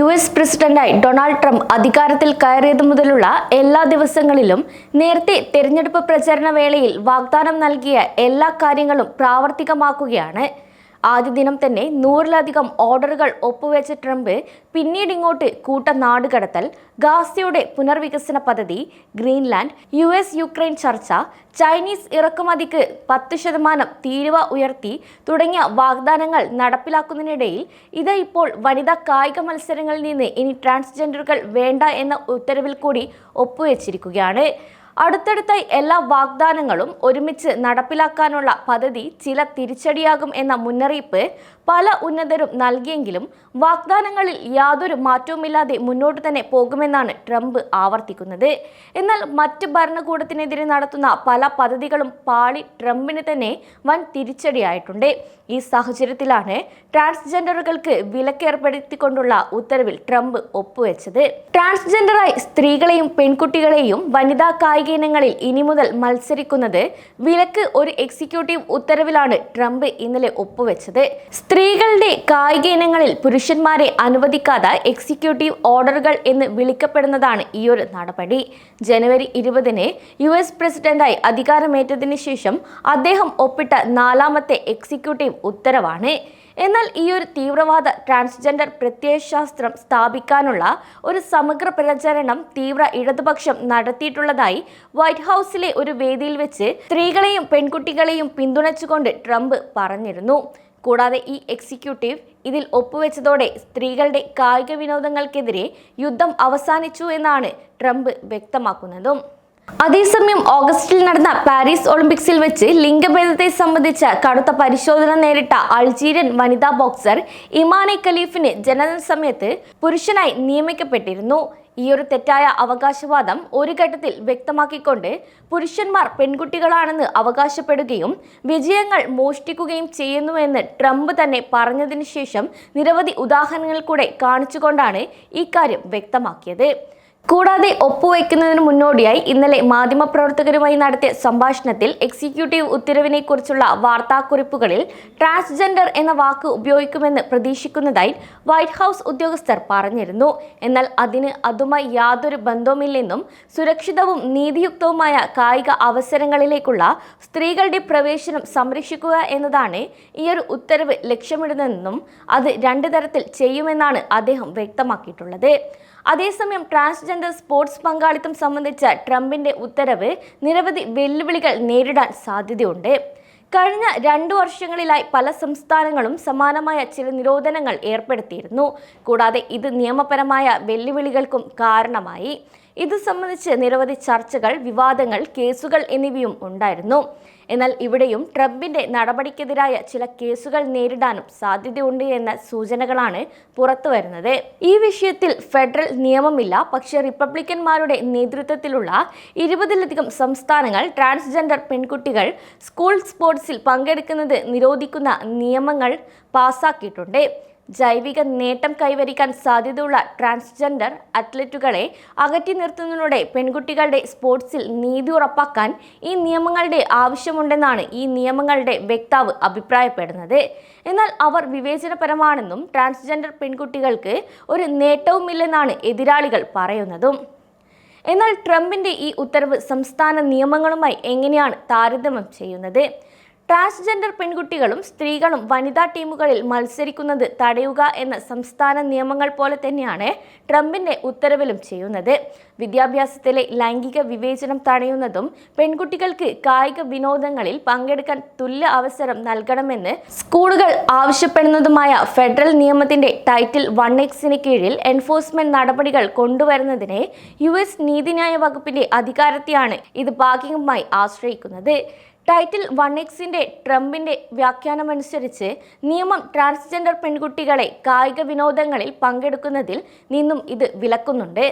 US പ്രസിഡന്റായി Donald Trump അധികാരത്തിൽ കയറിയതു മുതലുള്ള എല്ലാ ദിവസങ്ങളിലും നേരത്തെ തെരഞ്ഞെടുപ്പ് പ്രചരണ വേളയിൽ വാഗ്ദാനം നൽകിയ എല്ലാ കാര്യങ്ങളും പ്രാവർത്തികമാക്കുകയാണ്. ആദ്യ ദിനം തന്നെ 100-ലധികം ഓർഡറുകൾ ഒപ്പുവെച്ച ട്രംപ് പിന്നീട് ഇങ്ങോട്ട് കൂട്ട നാടുകടത്തൽ, ഗാസയുടെ പുനർവികസന പദ്ധതി, ഗ്രീൻലാൻഡ്, US-യുക്രൈൻ ചർച്ച, ചൈനീസ് ഇറക്കുമതിക്ക് 10% തീരുവ ഉയർത്തി തുടങ്ങിയ വാഗ്ദാനങ്ങൾ നടപ്പിലാക്കുന്നതിനിടയിൽ ഇത് ഇപ്പോൾ വനിതാ കായിക മത്സരങ്ങളിൽ നിന്ന് ഇനി ട്രാൻസ്ജെൻഡറുകൾ വേണ്ട എന്ന ഉത്തരവിൽ കൂടി ഒപ്പുവെച്ചിരിക്കുകയാണ്. അടുത്തടുത്തായി എല്ലാ വാഗ്ദാനങ്ങളും ഒരുമിച്ച് നടപ്പിലാക്കാനുള്ള പദ്ധതി ചില തിരിച്ചടിയാകും എന്ന മുന്നറിയിപ്പ് പല ഉന്നതരും നൽകിയെങ്കിലും വാഗ്ദാനങ്ങളിൽ യാതൊരു മാറ്റവുമില്ലാതെ മുന്നോട്ട് തന്നെ പോകുമെന്നാണ് ട്രംപ് ആവർത്തിക്കുന്നത്. എന്നാൽ മറ്റ് ഭരണകൂടത്തിനെതിരെ നടത്തുന്ന പല പദ്ധതികളും പാളി ട്രംപിന് തന്നെ വൻ തിരിച്ചടിയായിട്ടുണ്ട്. ഈ സാഹചര്യത്തിലാണ് ട്രാൻസ്ജെൻഡറുകൾക്ക് വിലക്കേർപ്പെടുത്തിക്കൊണ്ടുള്ള ഉത്തരവിൽ ട്രംപ് ഒപ്പുവെച്ചത്. ട്രാൻസ്ജെൻഡറായി സ്ത്രീകളെയും പെൺകുട്ടികളെയും വനിതാ കായിക ഇനങ്ങളിൽ ഇനി മുതൽ മത്സരിക്കുന്നത് വിലക്ക് ഒരു എക്സിക്യൂട്ടീവ് ഉത്തരവിലാണ് ട്രംപ് ഇന്നലെ ഒപ്പുവെച്ചത്. സ്ത്രീകളുടെ കായിക ഇനങ്ങളിൽ പുരുഷന്മാരെ അനുവദിക്കാത്ത എക്സിക്യൂട്ടീവ് ഓർഡറുകൾ എന്ന് വിളിക്കപ്പെടുന്നതാണ് ഈയൊരു നടപടി. ജനുവരി 20-ന് US പ്രസിഡന്റായി അധികാരമേറ്റതിന് ശേഷം അദ്ദേഹം ഒപ്പിട്ട 4ാമത്തെ എക്സിക്യൂട്ടീവ് ഉത്തരവാണ്. എന്നാൽ ഈ ഒരു തീവ്രവാദ ട്രാൻസ്ജെൻഡർ പ്രത്യയശാസ്ത്രം സ്ഥാപിക്കാനുള്ള ഒരു സമഗ്ര പ്രചരണം തീവ്ര ഇടതുപക്ഷം നടത്തിയിട്ടുള്ളതായി വൈറ്റ് ഹൗസിലെ ഒരു വേദിയിൽ വെച്ച് സ്ത്രീകളെയും പെൺകുട്ടികളെയും പിന്തുണച്ചുകൊണ്ട് ട്രംപ് പറഞ്ഞിരുന്നു. കൂടാതെ ഈ എക്സിക്യൂട്ടീവ് ഇതിൽ ഒപ്പുവെച്ചതോടെ സ്ത്രീകളുടെ കായിക വിനോദങ്ങൾക്കെതിരെ യുദ്ധം അവസാനിച്ചു എന്നാണ് ട്രംപ് വ്യക്തമാക്കുന്നതും. അതേസമയം ഓഗസ്റ്റിൽ നടന്ന പാരീസ് ഒളിമ്പിക്സിൽ വെച്ച് ലിംഗഭേദത്തെ സംബന്ധിച്ച കടുത്ത പരിശോധന നേരിട്ട അൾജീരിയൻ വനിതാ ബോക്സർ ഇമാനെ ഖലീഫിന് ജനന സമയത്ത് പുരുഷനായി നിയമിക്കപ്പെട്ടിരുന്നു. ഈ ഒരു തെറ്റായ അവകാശവാദം ഒരു ഘട്ടത്തിൽ വ്യക്തമാക്കിക്കൊണ്ട് പുരുഷന്മാർ പെൺകുട്ടികളാണെന്ന് അവകാശപ്പെടുകയും വിജയങ്ങൾ മോഷ്ടിക്കുകയും ചെയ്യുന്നുവെന്ന് ട്രംപ് തന്നെ പറഞ്ഞതിന് ശേഷം നിരവധി ഉദാഹരണങ്ങൾ കൂടെ കാണിച്ചുകൊണ്ടാണ് ഇക്കാര്യം വ്യക്തമാക്കിയത്. കൂടാതെ ഒപ്പുവെക്കുന്നതിന് മുന്നോടിയായി ഇന്നലെ മാധ്യമപ്രവർത്തകരുമായി നടത്തിയ സംഭാഷണത്തിൽ എക്സിക്യൂട്ടീവ് ഉത്തരവിനെ കുറിച്ചുള്ള വാർത്താക്കുറിപ്പുകളിൽ ട്രാൻസ്ജെൻഡർ എന്ന വാക്ക് ഉപയോഗിക്കുമെന്ന് പ്രതീക്ഷിക്കുന്നതായി വൈറ്റ് ഹൗസ് ഉദ്യോഗസ്ഥർ പറഞ്ഞിരുന്നു. എന്നാൽ അതിന് അതുമായി യാതൊരു ബന്ധവുമില്ലെന്നും സുരക്ഷിതവും നീതിയുക്തവുമായ കായിക അവസരങ്ങളിലേക്കുള്ള സ്ത്രീകളുടെ പ്രവേശനം സംരക്ഷിക്കുക എന്നതാണ് ഈയൊരു ഉത്തരവ് ലക്ഷ്യമിടുന്നതെന്നും അത് 2 തരത്തിൽ ചെയ്യുമെന്നാണ് അദ്ദേഹം വ്യക്തമാക്കിയിട്ടുള്ളത്. അതേസമയം ട്രാൻസ്ജെൻഡർ സ്പോർട്സ് പങ്കാളിത്തം സംബന്ധിച്ച ട്രംപിന്റെ ഉത്തരവ് നിരവധി വെല്ലുവിളികൾ നേരിടാൻ സാധ്യതയുണ്ട്. കഴിഞ്ഞ 2 വർഷങ്ങളിലായി പല സംസ്ഥാനങ്ങളും സമാനമായ ചില നിരോധനങ്ങൾ ഏർപ്പെടുത്തിയിരുന്നു. കൂടാതെ ഇത് നിയമപരമായ വെല്ലുവിളികൾക്കും കാരണമായി. ഇത് സംബന്ധിച്ച് നിരവധി ചർച്ചകൾ, വിവാദങ്ങൾ, കേസുകൾ എന്നിവയും ഉണ്ടായിരുന്നു. എന്നാൽ ഇവിടെയും ട്രംപിന്റെ നടപടിക്കെതിരായ ചില കേസുകൾ നേരിടാനും സാധ്യതയുണ്ട് എന്ന സൂചനകളാണ് പുറത്തു വരുന്നത്. ഈ വിഷയത്തിൽ ഫെഡറൽ നിയമമില്ല. പക്ഷേ റിപ്പബ്ലിക്കന്മാരുടെ നേതൃത്വത്തിലുള്ള 20-ലധികം സംസ്ഥാനങ്ങൾ ട്രാൻസ്ജെൻഡർ പെൺകുട്ടികൾ സ്കൂൾ സ്പോർട്സിൽ പങ്കെടുക്കുന്നത് നിരോധിക്കുന്ന നിയമങ്ങൾ പാസാക്കിയിട്ടുണ്ട്. ജൈവിക നേട്ടം കൈവരിക്കാൻ സാധ്യതയുള്ള ട്രാൻസ്ജെൻഡർ അത്ലറ്റുകളെ അകറ്റി നിർത്തുന്നതിലൂടെ പെൺകുട്ടികളുടെ സ്പോർട്സിൽ നീതി ഉറപ്പാക്കാൻ ഈ നിയമങ്ങളുടെ ആവശ്യമുണ്ടെന്നാണ് ഈ നിയമങ്ങളുടെ വക്താവ് അഭിപ്രായപ്പെടുന്നത്. എന്നാൽ അവർ വിവേചനപരമാണെന്നും ട്രാൻസ്ജെൻഡർ പെൺകുട്ടികൾക്ക് ഒരു നേട്ടവുമില്ലെന്നാണ് എതിരാളികൾ പറയുന്നതും. എന്നാൽ ട്രംപിന്റെ ഈ ഉത്തരവ് സംസ്ഥാന നിയമങ്ങളുമായി എങ്ങനെയാണ് താരതമ്യം ചെയ്യുന്നത്? ട്രാൻസ്ജെൻഡർ പെൺകുട്ടികളും സ്ത്രീകളും വനിതാ ടീമുകളിൽ മത്സരിക്കുന്നത് തടയുക എന്ന സംസ്ഥാന നിയമങ്ങൾ പോലെ തന്നെയാണ് ട്രംപിന്റെ ഉത്തരവിലും ചെയ്യുന്നത്. വിദ്യാഭ്യാസത്തിലെ ലൈംഗിക വിവേചനം തടയുന്നതും പെൺകുട്ടികൾക്ക് കായിക വിനോദങ്ങളിൽ പങ്കെടുക്കാൻ തുല്യ അവസരം നൽകണമെന്ന് സ്കൂളുകൾ ആവശ്യപ്പെടുന്നതുമായ ഫെഡറൽ നിയമത്തിന്റെ ടൈറ്റിൽ 1Xന് കീഴിൽ എൻഫോഴ്സ്മെന്റ് നടപടികൾ കൊണ്ടുവരുന്നതിന് US നീതിന്യായ വകുപ്പിന്റെ അധികാരത്തെയാണ് ഇത് ഭാഗികമായി ആശ്രയിക്കുന്നത്. ടൈറ്റിൽ 1Xന്റെ ട്രംപിന്റെ വ്യാഖ്യാനമനുസരിച്ച് നിയമം ട്രാൻസ്ജെൻഡർ പെൺകുട്ടികളെ കായിക വിനോദങ്ങളിൽ പങ്കെടുക്കുന്നതിൽ നിന്നും ഇത് വിലക്കുന്നുണ്ട്.